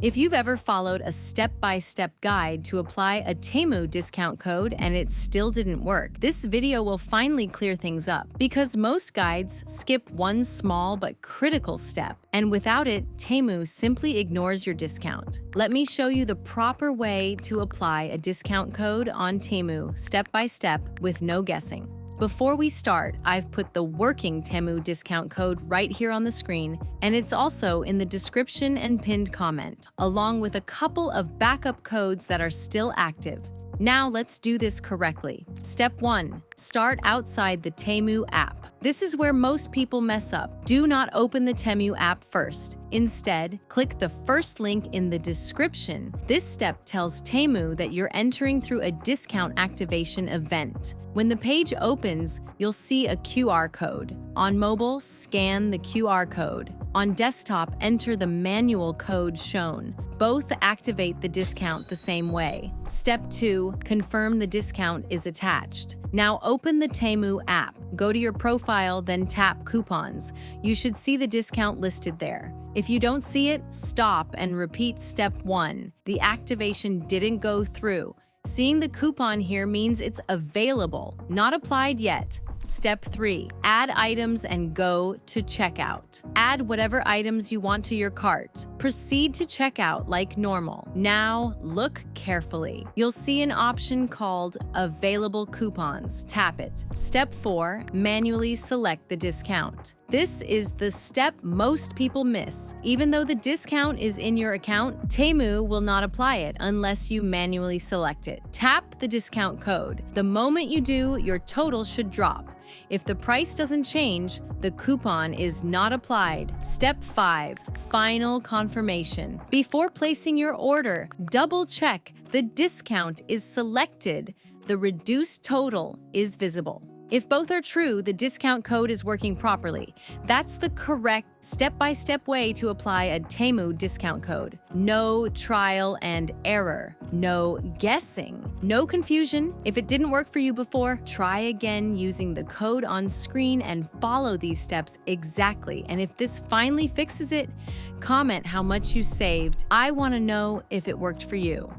If you've ever followed a step-by-step guide to apply a Temu discount code and it still didn't work, this video will finally clear things up, because most guides skip one small but critical step, and without it, Temu simply ignores your discount. Let me show you the proper way to apply a discount code on Temu step by step with no guessing. Before we start, I've put the working Temu discount code right here on the screen, and it's also in the description and pinned comment, along with a couple of backup codes that are still active. Now let's do this correctly. Step 1. Start outside the Temu app. This is where most people mess up. Do not open the Temu app first. Instead, click the first link in the description. This step tells Temu that you're entering through a discount activation event. When the page opens, you'll see a QR code. On mobile, scan the QR code. On desktop, enter the manual code shown. Both activate the discount the same way. Step 2. Confirm the discount is attached. Now open the Temu app. Go to your profile, then tap Coupons. You should see the discount listed there. If you don't see it, stop and repeat step 1. The activation didn't go through. Seeing the coupon here means it's available, not applied yet. Step 3. Add items and go to checkout. Add whatever items you want to your cart. Proceed to checkout like normal. Now, look carefully. You'll see an option called Available Coupons. Tap it. Step 4. Manually select the discount. This is the step most people miss. Even though the discount is in your account, Temu will not apply it unless you manually select it. Tap the discount code. The moment you do, your total should drop. If the price doesn't change, the coupon is not applied. Step 5. Final confirmation. Before placing your order, double-check the discount is selected. The reduced total is visible. If both are true, the discount code is working properly. That's the correct step-by-step way to apply a Temu discount code. No trial and error. No guessing. No confusion. If it didn't work for you before, try again using the code on screen and follow these steps exactly. And if this finally fixes it, comment how much you saved. I want to know if it worked for you.